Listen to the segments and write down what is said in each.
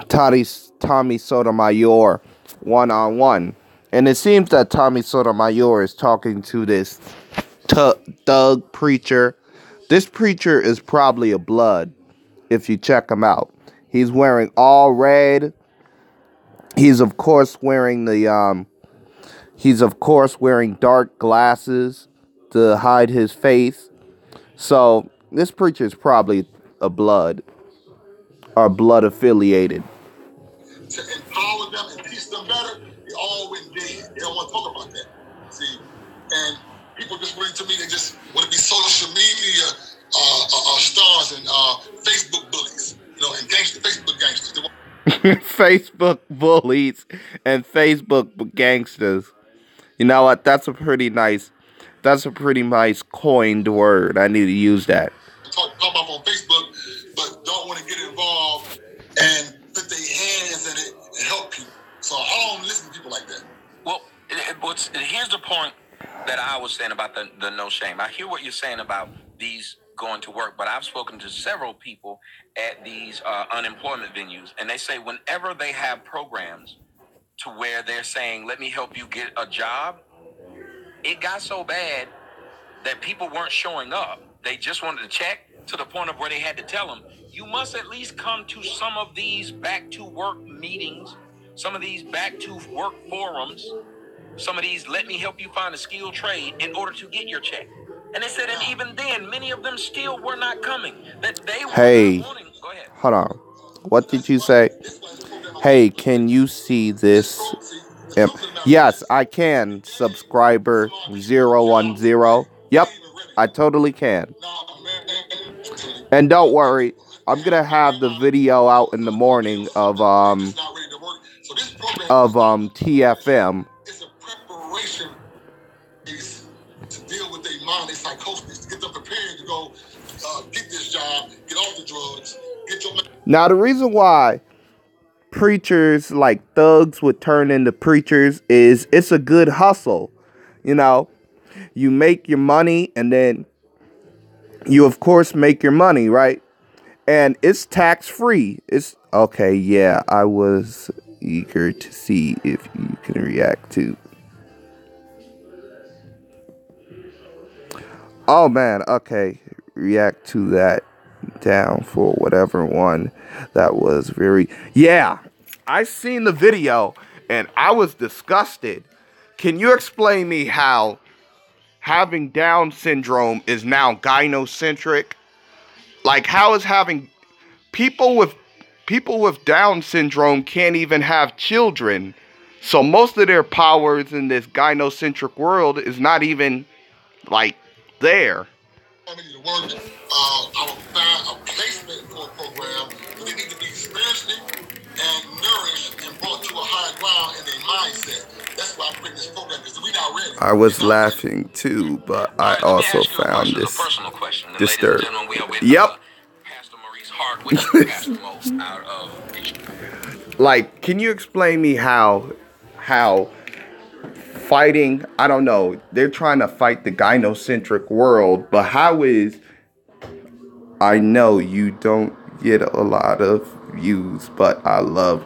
Tommy Sotomayor one-on-one. And it seems that Tommy Sotomayor is talking to this thug preacher. This preacher is probably a blood if you check him out. He's wearing all red. He's of course wearing dark glasses to hide his face. So this preacher is probably a blood or blood affiliated. To empower them and teach them better, they all went dead. They don't want to talk about that. See, and people just bring to me, they just want to be social media stars and Facebook bullies, and Facebook gangsters. Facebook bullies and Facebook gangsters. You know what? That's a pretty nice coined word. I need to use that. Talk about on Facebook, but don't want to get involved and put their hands in it and help people. So I don't listen to people like that. Well, here's the point that I was saying about the no shame. I hear what you're saying about these going to work, but I've spoken to several people at these unemployment venues, and they say whenever they have programs to where they're saying, let me help you get a job, it got so bad that people weren't showing up. They just wanted to check, to the point of where they had to tell them, you must at least come to some of these back to work meetings, some of these back to work forums, some of these let me help you find a skilled trade in order to get your check. And they said, and even then, many of them still were not coming. That they were Hey, wanting. Go ahead. Hold on. What did you say? Hey, can you see this? Yes, I can. Subscriber 010. Yep, I totally can. And don't worry, I'm gonna have the video out in the morning of TFM. It's a preparation to deal with their mind, their psychosis, to get them prepared to go get this job, get off the drugs, get your. Now the reason why preachers like thugs would turn into preachers is it's a good hustle. You make your money and then you of course make your money, right? And it's tax free. It's okay. Yeah, I was eager to see if you can react to. Oh man, okay. React to that down for whatever one that was very. Yeah, I seen the video and I was disgusted. Can you explain me how having Down syndrome is now gynocentric? Like, how is having people with Down syndrome can't even have children? So most of their powers in this gynocentric world is not even like there. I need to work. I will find a placement for a program. They need to be spiritually and nourished and brought to a high ground in their mindset. That's why I'm putting this program, because we're not ready. I was laughing too, but I also found this disturbing. Yep. Like, can you explain me how fighting, I don't know, they're trying to fight the gynocentric world, but how is, I know you don't get a lot of views, but I love,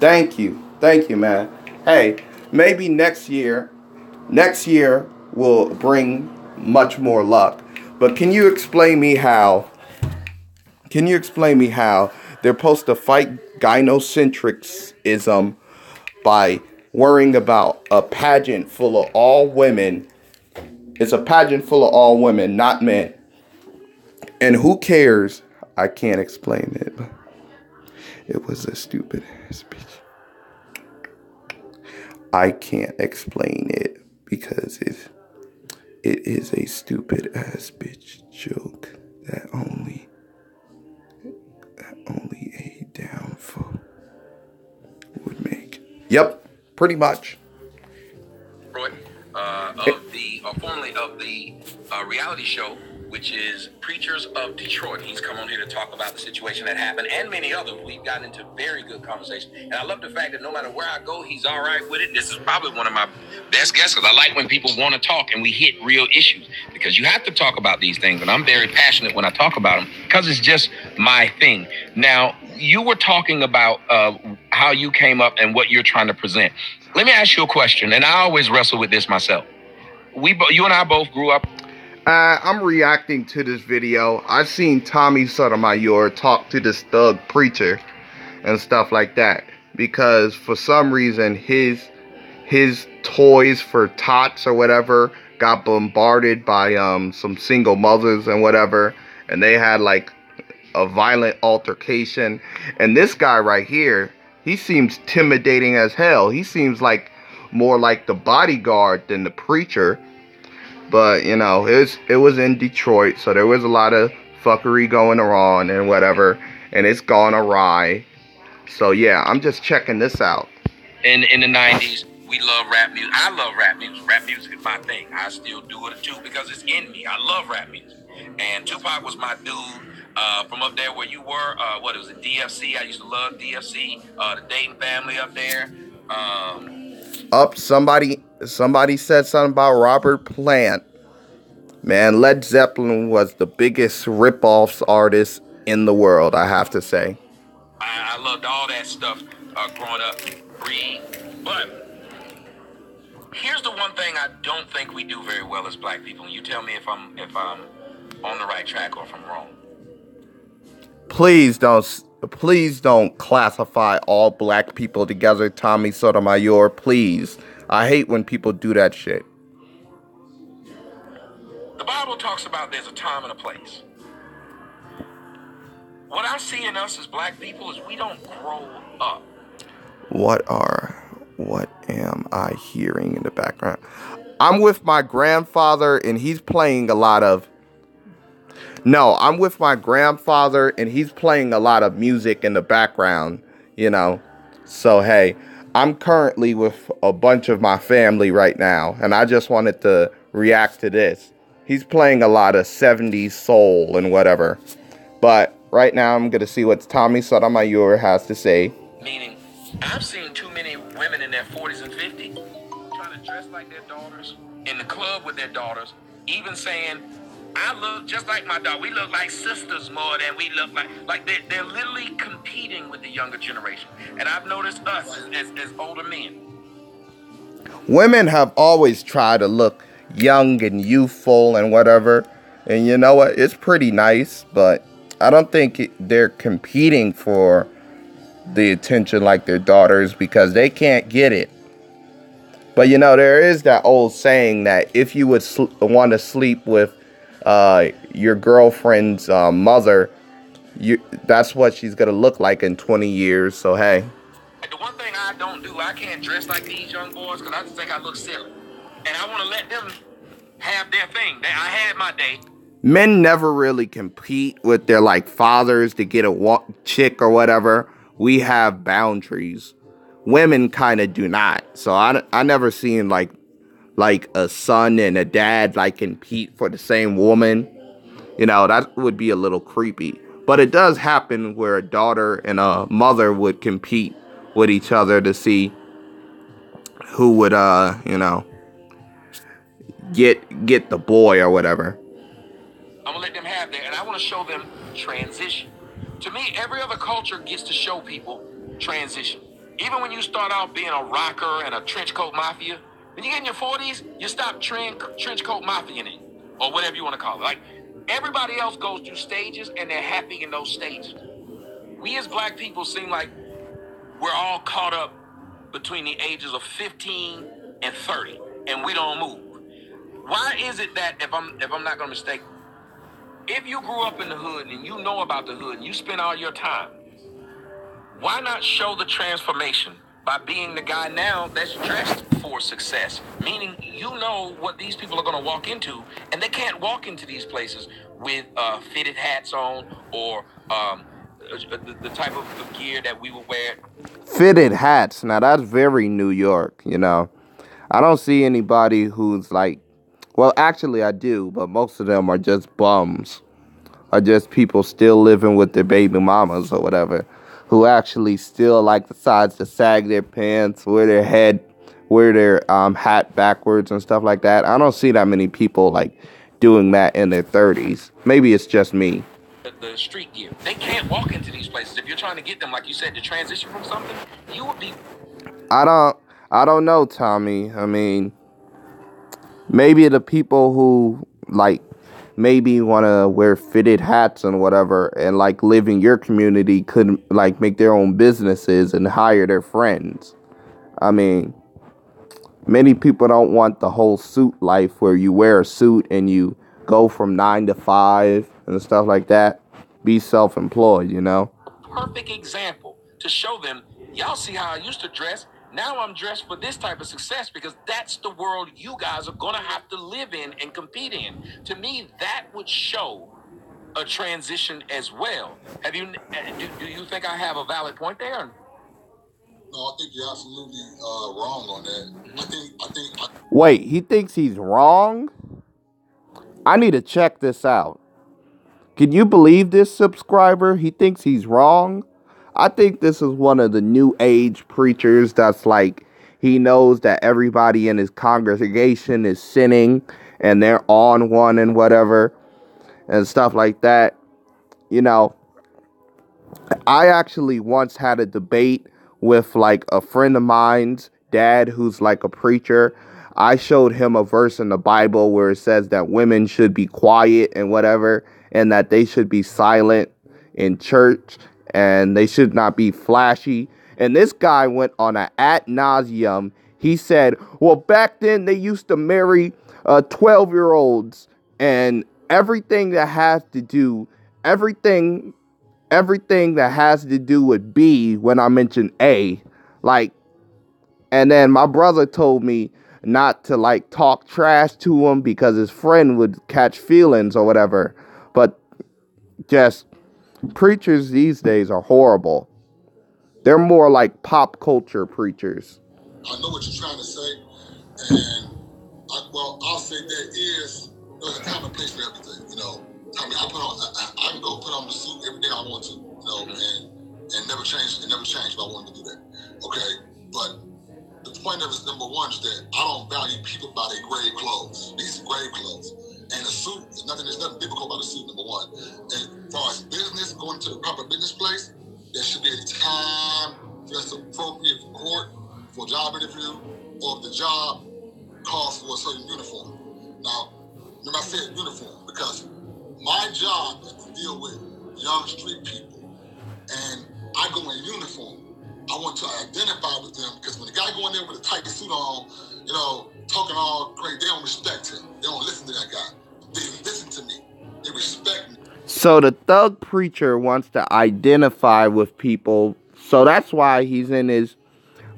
thank you, man. Hey, maybe next year will bring much more luck, but can you explain me how they're supposed to fight gynocentricism by worrying about a pageant full of all women? It's a pageant full of all women, not men. And who cares? I can't explain it. It was a stupid ass bitch. I can't explain it because it is a stupid ass bitch joke that only a downfall would make. Yep, pretty much. Formerly of the reality show, which is Preachers of Detroit. He's come on here to talk about the situation that happened and many others. We've gotten into very good conversation. And I love the fact that no matter where I go, he's all right with it. This is probably one of my best guests, because I like when people want to talk and we hit real issues, because you have to talk about these things. And I'm very passionate when I talk about them because it's just my thing. Now, you were talking about how you came up and what you're trying to present. Let me ask you a question, and I always wrestle with this myself. You and I both grew up. I'm reacting to this video. I've seen Tommy Sotomayor talk to this thug preacher and stuff like that, because for some reason his toys for tots or whatever got bombarded by some single mothers and whatever, and they had like a violent altercation. And this guy right here, he seems intimidating as hell. He seems like more like the bodyguard than the preacher. But you know, it was in Detroit, so there was a lot of fuckery going on and whatever, and it's gone awry. So yeah, I'm just checking this out. In the 90s, we love rap music. I love rap music. Rap music is my thing. I still do it too because it's in me. I love rap music. And Tupac was my dude. From up there where you were, what was it, DFC? I used to love DFC. The Dayton family up there. Somebody said something about Robert Plant. Man, Led Zeppelin was the biggest rip-offs artist in the world, I have to say. I loved all that stuff growing up. But here's the one thing I don't think we do very well as black people. And you tell me if I'm on the right track or if I'm wrong. Please don't classify all black people together, Tommy Sotomayor. Please. I hate when people do that shit. The Bible talks about there's a time and a place. What I see in us as black people is we don't grow up. What am I hearing in the background? I'm with my grandfather and he's playing a lot of... No, I'm with my grandfather and he's playing a lot of music in the background, you know. So, hey, I'm currently with a bunch of my family right now, and I just wanted to react to this. He's playing a lot of 70s soul and whatever. But right now I'm going to see what Tommy Sotomayor has to say. Meaning, I've seen too many women in their 40s and 50s trying to dress like their daughters, in the club with their daughters, even saying, I look just like my daughter. We look like sisters more than we look like they're literally competing with the younger generation. And I've noticed us as older men. Women have always tried to look young and youthful and whatever. And you know what? It's pretty nice, but I don't think they're competing for the attention like their daughters because they can't get it. But you know, there is that old saying that if you would want to sleep with your girlfriend's mother, that's what she's gonna look like in 20 years. So hey, the one thing I don't do, I can't dress like these young boys because I just think I look silly, and I want to let them have their thing. I had my day. Men never really compete with their like fathers to get a chick or whatever. We have boundaries. Women kind of do not. So I never seen like a son and a dad like compete for the same woman. You know, that would be a little creepy. But it does happen where a daughter and a mother would compete with each other to see who would, you know, get the boy or whatever. I'm gonna let them have that, and I want to show them transition. To me, every other culture gets to show people transition. Even when you start out being a rocker and a trench coat mafia, when you get in your 40s, you stop trench coat mafia-ing, or whatever you want to call it. Like, everybody else goes through stages, and they're happy in those stages. We as black people seem like we're all caught up between the ages of 15 and 30, and we don't move. Why is it that, if I'm not going to mistake, if you grew up in the hood and you know about the hood and you spend all your time, why not show the transformation by being the guy now that's dressed for success? Meaning, you know what these people are going to walk into, and they can't walk into these places with fitted hats on or the type of gear that we would wear. Fitted hats. Now, that's very New York, you know. I don't see anybody who's like, well, actually I do, but most of them are just bums. Are just people still living with their baby mamas or whatever, who actually still like decides to sag their pants, wear their hat backwards and stuff like that. I don't see that many people like doing that in their 30s. Maybe it's just me. the street gear. They can't walk into these places. If you're trying to get them, like you said, to transition from something, you would be. I don't know, Tommy. I mean, maybe the people who like maybe want to wear fitted hats and whatever and like live in your community could like make their own businesses and hire their friends. I mean, many people don't want the whole suit life where you wear a suit and you go from 9 to 5 and stuff like that. Be self-employed, you know? Perfect example to show them, y'all see how I used to dress. Now I'm dressed for this type of success because that's the world you guys are going to have to live in and compete in. To me, that would show a transition as well. Have you? Do you think I have a valid point there? No, I think you're absolutely wrong on that. Wait, he thinks he's wrong? I need to check this out. Can you believe this subscriber? He thinks he's wrong? I think this is one of the new age preachers that's like, he knows that everybody in his congregation is sinning and they're on one and whatever and stuff like that. You know, I actually once had a debate with like a friend of mine's dad who's like a preacher. I showed him a verse in the Bible where it says that women should be quiet and whatever, and that they should be silent in church and they should not be flashy. And this guy went on an ad nauseum. He said, well, back then they used to marry 12-year-olds and everything that has to do, everything that has to do with B when I mention A. Like, and then my brother told me not to like talk trash to him because his friend would catch feelings or whatever. But just preachers these days are horrible. They're more like pop culture preachers. I know what you're trying to say, and I'll say there's a time and place for everything. You know, I mean, I can go put on the suit every day I want to, you know, and never change. It never changed if I wanted to do that. Okay, but the point of it is, number one, is that I don't value people by their grave clothes. These are grave clothes, and a suit is nothing. There's nothing biblical about a suit. Number one, and as far as business, going to the proper business place, there should be a time that's appropriate for court, for a job interview, or if the job calls for a certain uniform. Now, remember I said uniform because my job is to deal with young street people, and I go in uniform. I want to identify with them because when the guy go in there with a tight suit on, you know, talking all great, they don't respect him. They don't listen to that guy. They listen to me. They respect me. So the thug preacher wants to identify with people. So that's why he's in his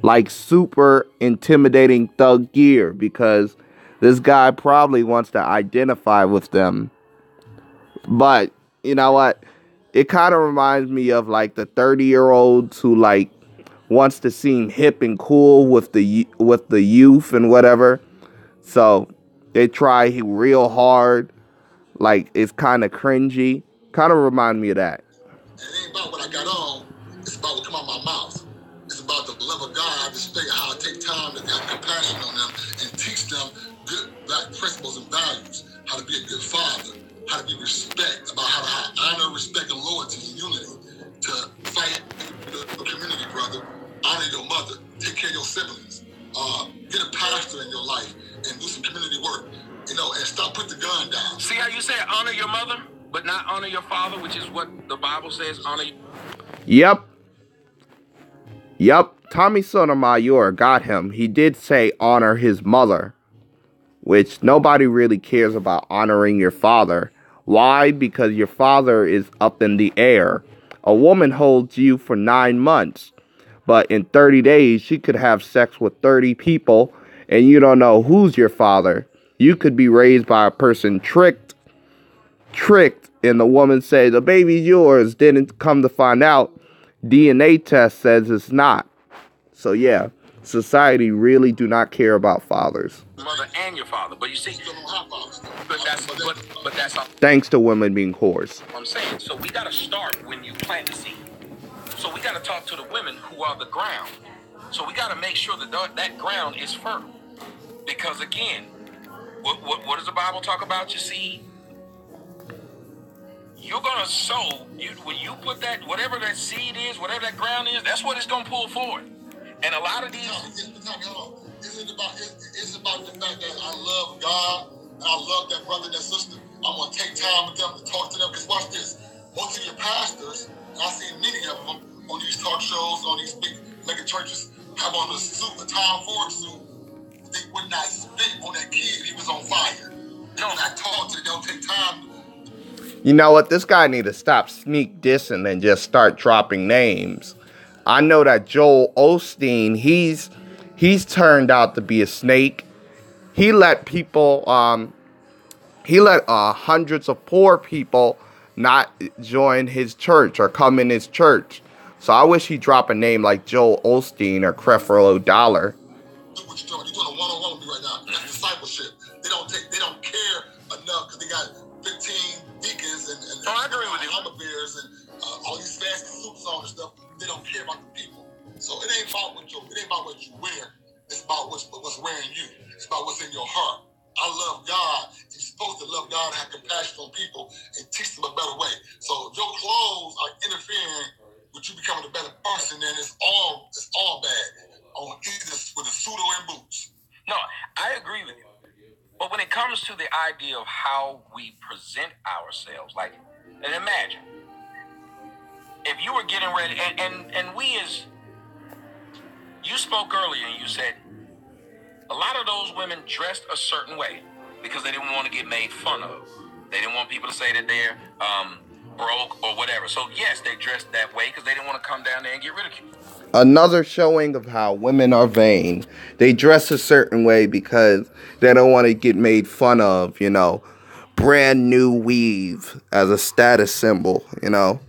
like super intimidating thug gear, because this guy probably wants to identify with them. But you know what? It kind of reminds me of like the 30-year-olds who like wants to seem hip and cool with the youth and whatever. So they try real hard. Like it's kind of cringy. Kind of remind me of that. It ain't about what I got on. It's about what come out my mouth. It's about the love of God, display how I take time to have compassion on them and teach them good black principles and values, how to be a good father, how to be respect, about how to have honor, respect, and loyalty and unity, to fight the community, brother, honor your mother, take care of your siblings, get a pastor in your life and do some community work, you know, and stop putting the gun down. See how you say honor your mother, but not honor your father, which is what the Bible says, honor. Yep. Tommy Sotomayor got him. He did say honor his mother, which nobody really cares about honoring your father. Why? Because your father is up in the air. A woman holds you for 9 months, but in 30 days, she could have sex with 30 people, and you don't know who's your father. You could be raised by a person tricked, and the woman says, the baby's yours. Didn't come to find out, DNA test says it's not. So yeah, society really do not care about fathers. Mother and your father, but you see, but that's all. Thanks to women being whores. I'm saying, so we got to start when you plant the seed. So we got to talk to the women who are the ground. So we got to make sure that that ground is fertile, because again, what does the Bible talk about? Your seed. you're gonna sow. When you put that, whatever that seed is, whatever that ground is, that's what it's gonna pull forward. And a lot of these. It's about the fact that I love God and I love that brother and that sister. I'm gonna take time with them to talk to them. Because watch this, most of your pastors, and I've seen many of them on these talk shows, on these big mega churches, have on a suit, a Tom Ford suit. They would not spit on that kid. He was on fire. They don't not talk to them. They don't take time. You know what? This guy need to stop sneak dissing and just start dropping names. I know that Joel Osteen, he's turned out to be a snake. He let people, hundreds of poor people not join his church or come in his church. So I wish he'd drop a name like Joel Osteen or Creflo Dollar. Look what you're doing. You're doing a one-on-one with me right now. That's discipleship. They don't care enough because they got 15 deacons and I agree with you. armor bears and all these fancy suits on and stuff. They don't care about the people. So it ain't about what you wear. It's about what's wearing you. It's about what's in your heart. I love God. You're supposed to love God and have compassion on people and teach them a better way. So if your clothes are interfering with you becoming a better person, then it's all bad. On either with a suit or in boots. No, I agree with you. But when it comes to the idea of how we present ourselves, like, and imagine if you were getting ready, and we as you spoke earlier and you said a lot of those women dressed a certain way because they didn't want to get made fun of. They didn't want people to say that they're broke or whatever. So yes, they dressed that way because they didn't want to come down there and get ridiculed. Another showing of how women are vain. They dress a certain way because they don't want to get made fun of, you know. Brand new weave as a status symbol, you know.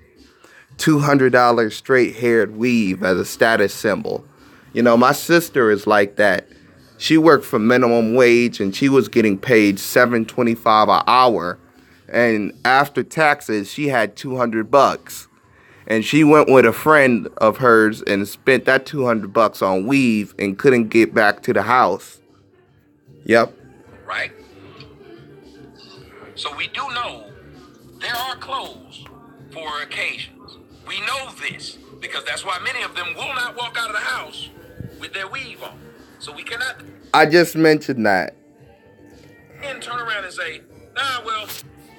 $200 straight haired weave as a status symbol. You know, my sister is like that. She worked for minimum wage and she was getting paid $7.25 an hour. And after taxes, she had $200. And she went with a friend of hers and spent that $200 on weave and couldn't get back to the house. Yep. Right. So we do know there are clothes for occasions. We know this because that's why many of them will not walk out of the house with their weave on. So we cannot. I just mentioned that. And turn around and say, well,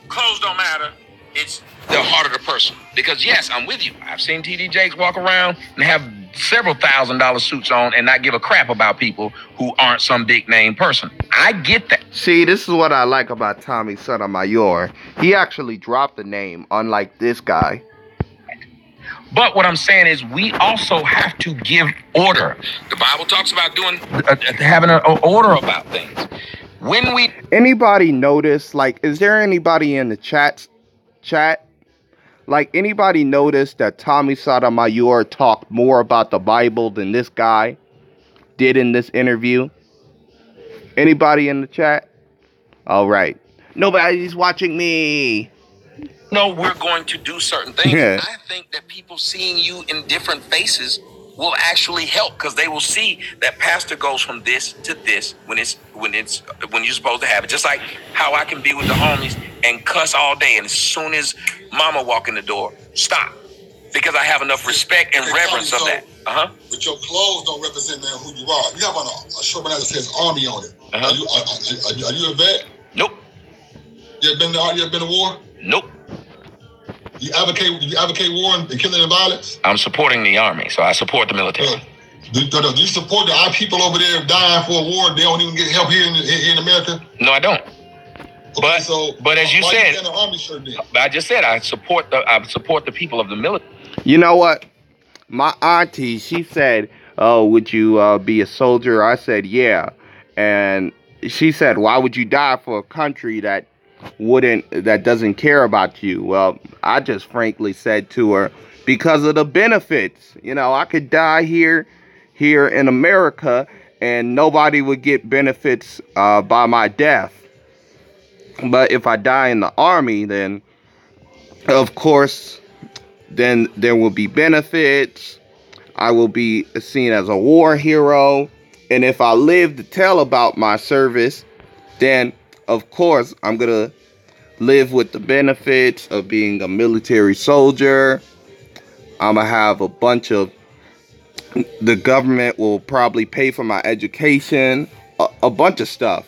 clothes don't matter. It's the heart of the person. Because yes, I'm with you. I've seen TD Jakes walk around and have several $1,000 suits on and not give a crap about people who aren't some big name person. I get that. See, this is what I like about Tommy Sotomayor. He actually dropped the name, unlike this guy. But what I'm saying is we also have to give order. The Bible talks about having an order about things. When we... Anybody notice, like, is there anybody in the chat? Like, anybody notice that Tommy Sotomayor talked more about the Bible than this guy did in this interview? Anybody in the chat? All right. Nobody's watching me. No, we're going to do certain things. Yeah. I think that people seeing you in different faces will actually help because they will see that pastor goes from this to this when you're supposed to have it. Just like how I can be with the homies and cuss all day, and as soon as mama walk in the door, stop, because I have enough respect and reverence of that. But your clothes don't represent who you are. You have on a shirt that says Army on it. Are you a vet? Nope. You ever been to war? Nope. You advocate war and killing and violence? I'm supporting the Army, so I support the military. Do you support our people over there dying for a war? They don't even get help here in America? No, I don't. Okay, but as you said, an Army shirt then? I just said I support the people of the military. You know what? My auntie, she said, "Oh, would you be a soldier?" I said, "Yeah." And she said, "Why would you die for a country that doesn't care about you?" Well, I just frankly said to her, because of the benefits. You know, I could die here in America and nobody would get benefits by my death. But if I die in the Army, then of course, then there will be benefits. I will be seen as a war hero. And if I live to tell about my service, then of course I'm going to live with the benefits of being a military soldier. I'm going to have a bunch of, the government will probably pay for my education, a bunch of stuff.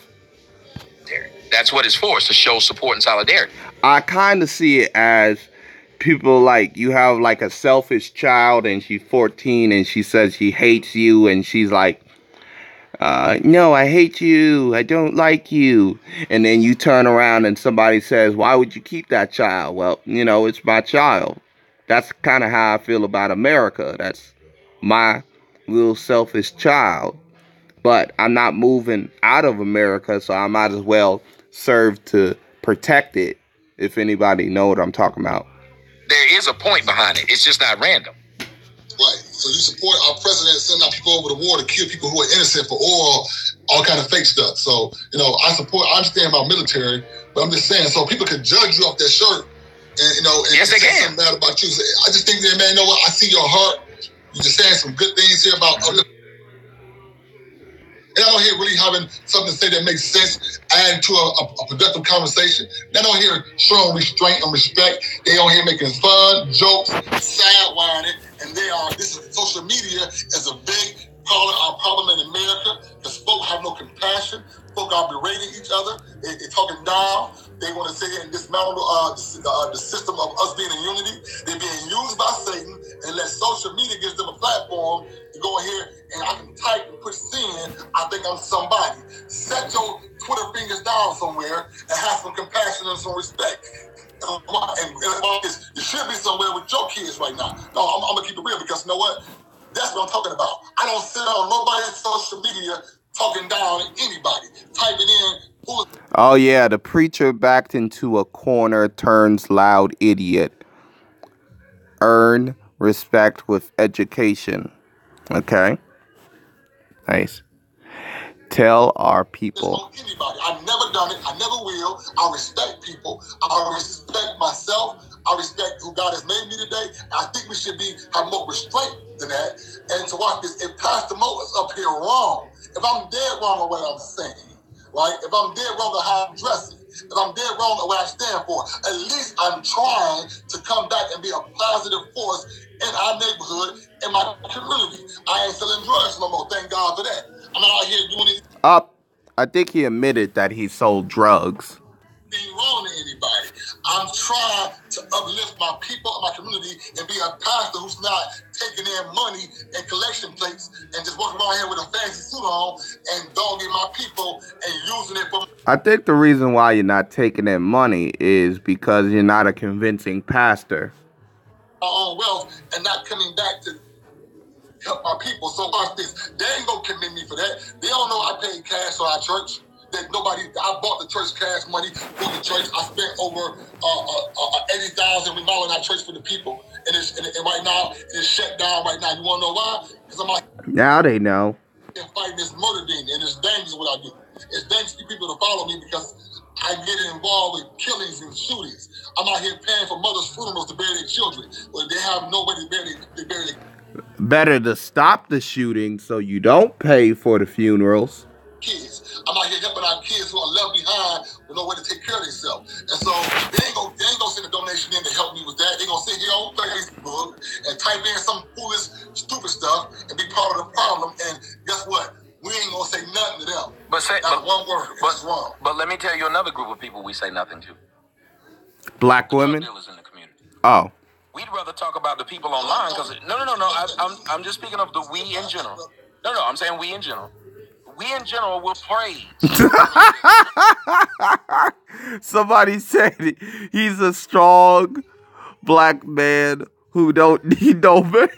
That's what it's for, it's to show support and solidarity. I kind of see it as people like, you have like a selfish child and she's 14 and she says she hates you and she's like, no, I hate you. I don't like you. And then you turn around and somebody says, why would you keep that child? Well, you know, it's my child. That's kind of how I feel about America. That's my little selfish child. But I'm not moving out of America, so I might as well serve to protect it, if anybody know what I'm talking about. There is a point behind it. It's just not random. Right. So you support our president sending out people over the war to kill people who are innocent for oil, all kind of fake stuff. So, you know, I understand about military, but I'm just saying, so people could judge you off that shirt and, you know, and yes, they say can. something bad about you. So I just think that, man, you know what? I see your heart. You're just saying some good things here about and I don't hear really having something to say that makes sense, adding to a productive conversation. They don't hear showing restraint and respect. They don't hear making fun, jokes, sidewinding, and this is social media is a big problem in America because folks have no compassion. Folk are berating each other. They're talking down. They want to sit here and dismantle the system of us being in unity. They're being used by Satan and let social media gives them a platform to go in here and I can type and put sin. I think I'm somebody. Set your Twitter fingers down somewhere and have some compassion and some respect. And you should be somewhere with your kids right now. No, I'm going to keep it real because you know what? That's what I'm talking about. I don't sit on nobody's social media talking down anybody, typing in. Oh yeah, the preacher backed into a corner turns loud idiot. Earn respect with education. Okay. Nice. Tell our people. Anybody. I've never done it. I never will. I respect people. I respect myself. I respect who God has made me today. I think we should have more restraint than that. And to watch this, if Pastor Mo is up here wrong, if I'm dead wrong on what I'm saying, right? If I'm dead wrong on how I'm dressing, if I'm dead wrong on what I stand for, at least I'm trying to come back and be a positive force in our neighborhood, in my community. I ain't selling drugs no more. Thank God for that. I'm not out here doing it. I think he admitted that he sold drugs. Being wrong to anybody. I'm trying to uplift my people and my community and be a pastor who's not taking in money and collection plates and just walking around here with a fancy suit on and dogging my people and using it for. I think the reason why you're not taking in money is because you're not a convincing pastor. My own wealth and not coming back to help my people. So watch this. They ain't gonna commend me for that. They don't know I paid cash for our church. That I bought the church cash money for the church. I spent over $80,000 remodeling our church for the people, and right now it's shut down. Right now, you want to know why? Because I'm out now they know. And fighting this murder demon, and it's dangerous what I do. It's dangerous for people to follow me because I get involved with killings and shootings. I'm out here paying for mothers' funerals to bury their children, but they have no way to bury their Better to stop the shooting so you don't pay for the funerals. Kids. I'm out here helping our kids who are left behind with no way to take care of themselves. And so they ain't gonna send a donation in to help me with that. They gonna sit here on Facebook and type in some foolish, stupid stuff and be part of the problem. And guess what? We ain't gonna say nothing to them. Not one word. It's wrong. But let me tell you another group of people we say nothing to. Black women? Dealers in the community. Oh. We'd rather talk about the people online because no. I'm just speaking of the we in general. No, I'm saying we in general. We in general will praise. Somebody said he's a strong black man who don't need no man.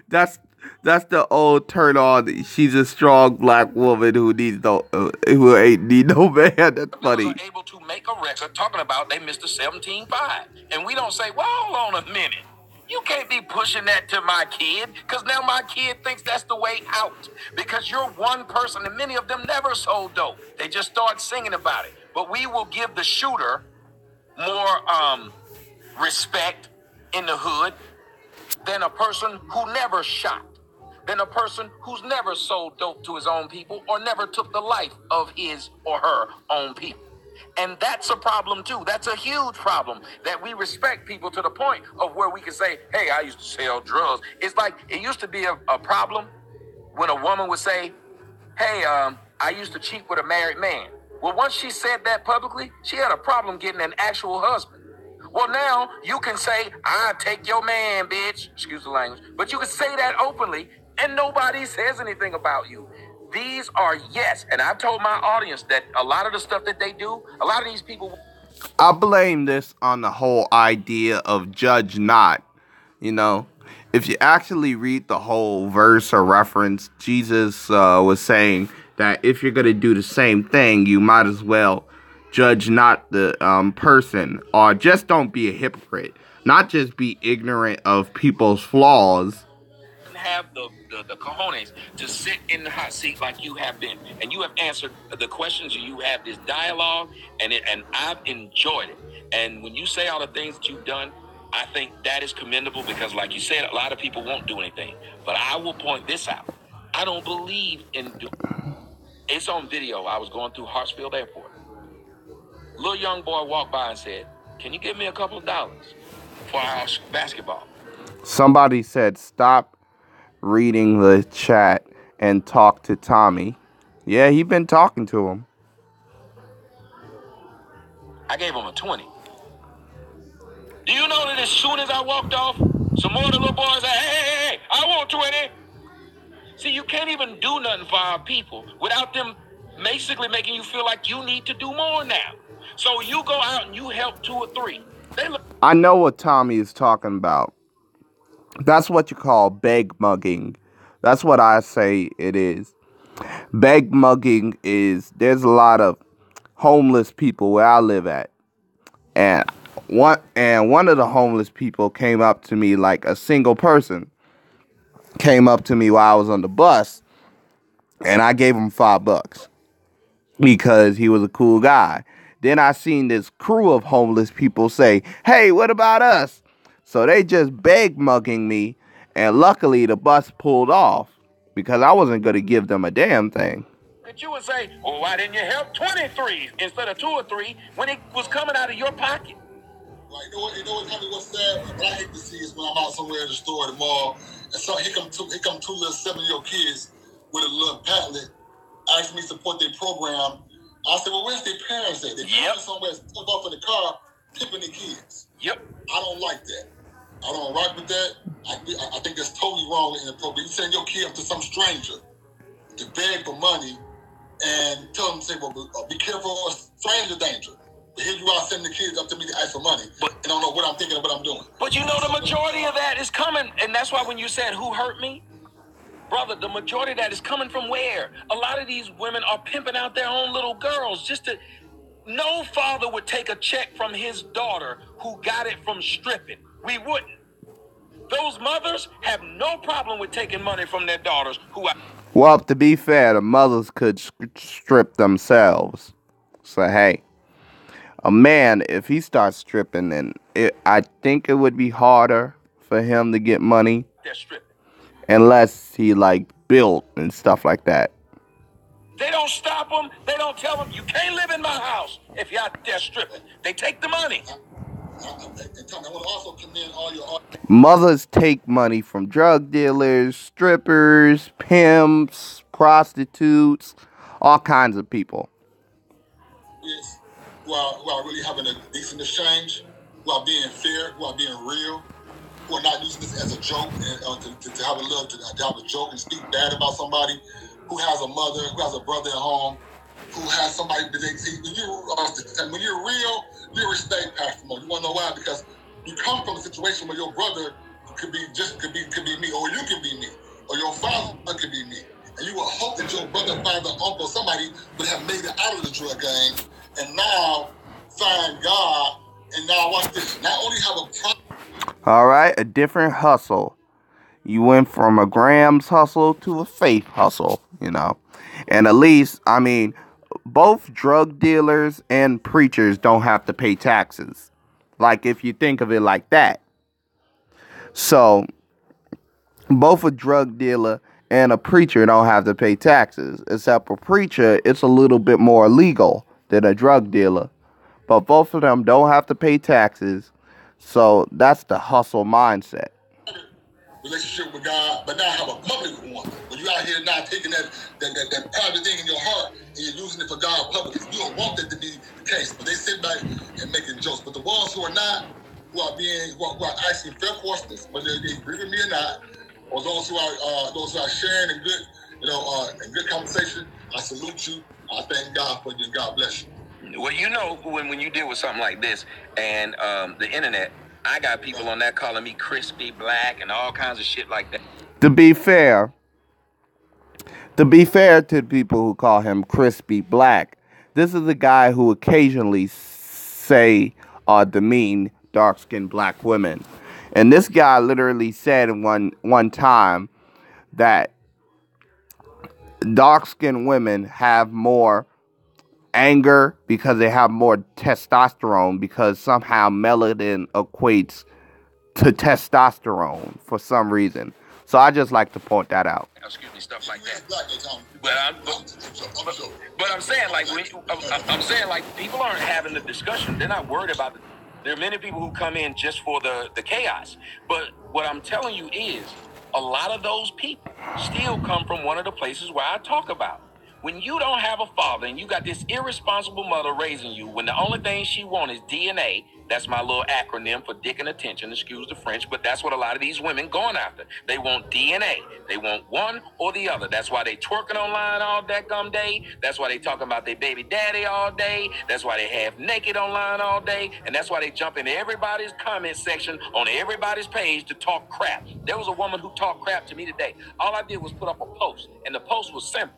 That's the old turn on. She's a strong black woman who who ain't need no man. That's funny. Are able to make a record talking about they missed a 17.5, and we don't say, well, hold on a minute. You can't be pushing that to my kid because now my kid thinks that's the way out because you're one person and many of them never sold dope. They just start singing about it. But we will give the shooter more respect in the hood than a person who never shot, than a person who's never sold dope to his own people or never took the life of his or her own people. And that's a problem too. That's a huge problem, that we respect people to the point of where we can say, hey, I used to sell drugs. It's like it used to be a problem when a woman would say, hey, I used to cheat with a married man. Well, once she said that publicly, she had a problem getting an actual husband. Well, now you can say, I take your man, bitch. Excuse the language. But you can say that openly and nobody says anything about you. These are yes. And I've told my audience that a lot of the stuff that they do, a lot of these people. I blame this on the whole idea of judge not. You know, if you actually read the whole verse or reference, Jesus was saying that if you're going to do the same thing, you might as well judge not the person, or just don't be a hypocrite. Not just be ignorant of people's flaws. Have the cojones to sit in the hot seat like you have been, and you have answered the questions, you have this dialogue, and I've enjoyed it. And when you say all the things that you've done, I think that is commendable, because like you said, a lot of people won't do anything. But I will point this out. I don't believe in it's on video. I was going through Hartsfield Airport. Little young boy walked by and said, can you give me a couple of dollars for our basketball? Somebody said stop reading the chat and talk to Tommy. Yeah, he been talking to him. I gave him a 20. Do you know that as soon as I walked off, some more of the little boys said, hey, I want 20. See, you can't even do nothing for our people without them basically making you feel like you need to do more now. So you go out and you help 2 or 3. I know what Tommy is talking about. That's what you call beg mugging. That's what I say it is. Beg mugging is, there's a lot of homeless people where I live at. And one of the homeless people came up to me, like a single person came up to me while I was on the bus, and I gave him $5 because he was a cool guy. Then I seen this crew of homeless people say, hey, what about us? So they just beg mugging me, and luckily the bus pulled off because I wasn't going to give them a damn thing. That you would say, well, why didn't you help 23 instead of 2 or 3 when it was coming out of your pocket? Like, you know what's sad? What I hate to see is when I'm out somewhere in the store at the mall, and so here come two little 7-year-old kids with a little padlet asking me to support their program. I said, well, where's their parents at? Their parents somewhere stuck off in the car, tipping the kids. Yep. I don't like that. I don't rock with that. I think that's totally wrong and inappropriate. You send your kid up to some stranger to beg for money and tell them, say, well, be careful of stranger danger. But here you are sending the kids up to me to ask for money, and I don't know what I'm thinking of what I'm doing. But you know the majority of that is coming, and that's why when you said, who hurt me? Brother, the majority of that is coming from where? A lot of these women are pimping out their own little girls just to... No father would take a check from his daughter who got it from stripping. We wouldn't. Those mothers have no problem with taking money from their daughters who are... Well, to be fair, the mothers could strip themselves. So, hey, a man, if he starts stripping, then I think it would be harder for him to get money. They're stripping. Unless he, like, built and stuff like that. They don't stop them. They don't tell them, you can't live in my house if you're out there stripping. They take the money. I want to also commend all your... Mothers take money from drug dealers, strippers, pimps, prostitutes, all kinds of people. Yes, who are really having a decent exchange, who are being fair, who are being real, who are not using this as a joke and to have a joke and speak bad about somebody who has a mother, who has a brother at home, who has somebody that they see. When you're real, you respect Pastor Mo. You want to know why? Because you come from a situation where your brother could be me, or you can be me, or your father could be me, and you will hope that your brother, father, uncle, somebody would have made it out of the drug game, and now find God, and now watch this. Not only have a problem. All right, a different hustle. You went from a Graham's hustle to a faith hustle, you know. And at least, I mean, both drug dealers and preachers don't have to pay taxes. Like, if you think of it like that. So, both a drug dealer and a preacher don't have to pay taxes. Except a preacher, it's a little bit more legal than a drug dealer. But both of them don't have to pay taxes. So that's the hustle mindset. Relationship with God, but now have a public one. When you out here now taking that private thing in your heart and you're using it for God publicly. You don't want that to be the case, but they sit back and making jokes. But the ones who are not, who are asking fair questions, whether they agree with me or not, or those who are sharing in good, in good conversation, I salute you. I thank God for you. And God bless you. Well, when you deal with something like this and the internet, I got people on that calling me crispy black and all kinds of shit like that. To be fair to people who call him crispy black, this is the guy who occasionally say or demean dark-skinned black women. And this guy literally said one time that dark-skinned women have more anger because they have more testosterone, because somehow melanin equates to testosterone for some reason. So I just like to point that out. Excuse me, stuff like that. But I'm saying, like, I'm saying, like, people aren't having the discussion. They're not worried about it. There are many people who come in just for the chaos. But what I'm telling you is, a lot of those people still come from one of the places where I talk about. When you don't have a father and you got this irresponsible mother raising you, when the only thing she wants is DNA, that's my little acronym for dick and attention, excuse the French, but that's what a lot of these women going after. They want DNA. They want one or the other. That's why they twerking online all that gum day. That's why they talking about their baby daddy all day. That's why they half naked online all day. And that's why they jump into everybody's comment section on everybody's page to talk crap. There was a woman who talked crap to me today. All I did was put up a post, and the post was simple.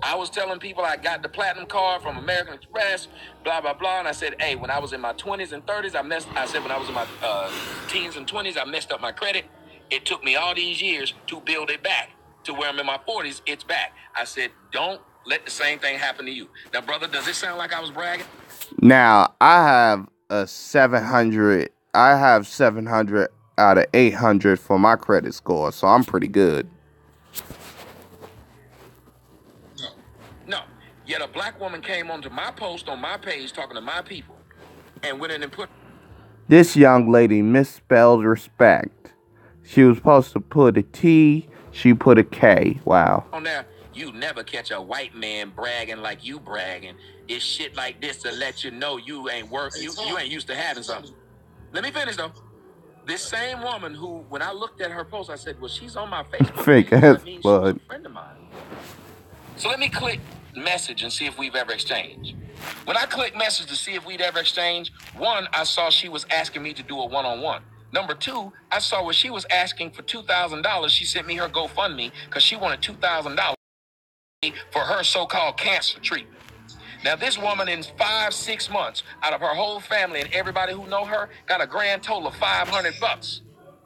I was telling people I got the platinum card from American Express, blah, blah, blah. And I said, hey, when I was in my 20s and 30s, when I was in my teens and 20s, I messed up my credit. It took me all these years to build it back. To where I'm in my 40s, it's back. I said, don't let the same thing happen to you. Now, brother, does it sound like I was bragging? Now, I have a 700. I have 700 out of 800 for my credit score, so I'm pretty good. No. Yet a black woman came onto my post on my page talking to my people and went in and put... This young lady misspelled respect. She was supposed to put a T, she put a K. Wow. On there, you never catch a white man bragging like you bragging. It's shit like this to let you know you ain't you ain't used to having something. Let me finish though. This same woman who, when I looked at her post, I said, well, she's on my Facebook. Fake ass she's bud. a friend of mine. So let me click message and see if we've ever exchanged. When I click message to see if we'd ever exchanged, one, I saw she was asking me to do a one-on-one. Number two, I saw where she was asking for $2,000. She sent me her GoFundMe because she wanted $2,000 for her so-called cancer treatment. Now, this woman in 5-6 months, out of her whole family and everybody who know her, got a grand total of $500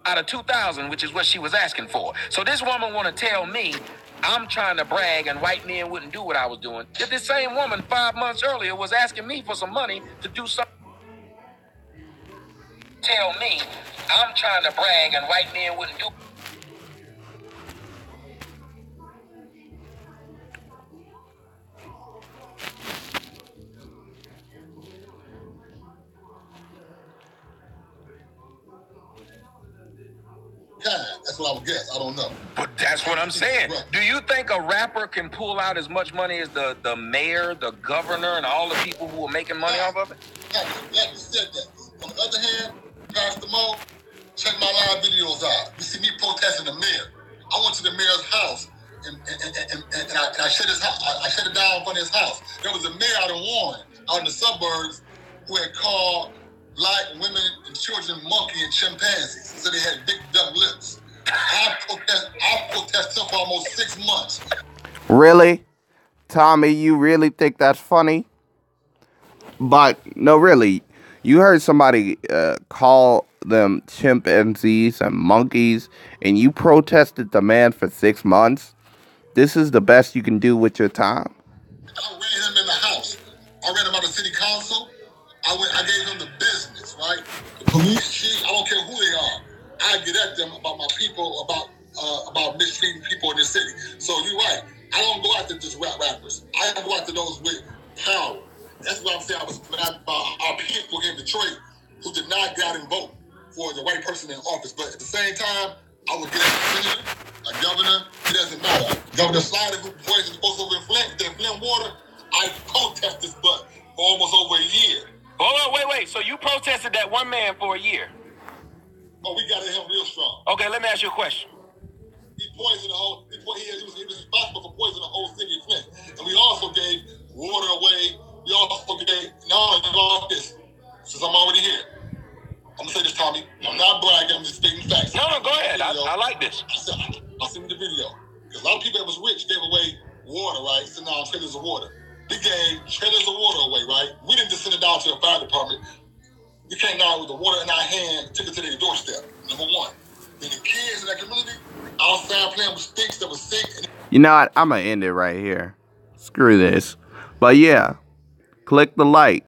out of $2,000, which is what she was asking for. So this woman want to tell me I'm trying to brag and white men wouldn't do what I was doing. Yet this same woman 5 months earlier was asking me for some money to do something. Tell me I'm trying to brag and white men wouldn't do. That's what I would guess. I don't know. But that's what I'm saying. Do you think a rapper can pull out as much money as the mayor, the governor, and all the people who are making money off of it? Like you said that. On the other hand, Pastor Mo, check my live videos out. You see me protesting the mayor. I went to the mayor's house and I shut his house. I shut it down in front of his house. There was a mayor out in Warren, out in the suburbs, who had called black women and children monkey and chimpanzees. So they had big duck lips. I protested for almost 6 months. Really? Tommy, you really think that's funny? But, no, really. You heard somebody call them chimpanzees and monkeys, and you protested the man for 6 months? This is the best you can do with your time? I ran him in the house. I ran him out of city council. I gave him the business, right? The police chief, I don't care who they are. I get at them about my people, about mistreating people in this city. So you're right. I don't go after just rappers. I go after those with power. That's what I'm saying. I was mad about our people here in Detroit who did not get out and vote for the right person in office. But at the same time, I would get a senator, a governor. It doesn't matter. Governor Snyder, who poisoned folks over in Flint water. I protested this for almost over a year. Hold on, wait. So you protested that one man for a year? Oh, we got at him real strong. Okay, let me ask you a question. He poisoned the whole. He was responsible for poisoning the whole city of Flint, and we also gave water away. We also gave all this. Since I'm already here, I'm gonna say this, Tommy. I'm not bragging. I'm just stating facts. No, go ahead. I like this. I'll send you the video because a lot of people that was rich gave away water, right? So now trailers of water. We gave trailers of water away, right? We didn't just send it down to the fire department. We came down with the water in our hand, took it to their doorstep. Number one. Then the kids in that community outside playing with sticks that was sick. You know what? I'm going to end it right here. Screw this. But yeah, click the like.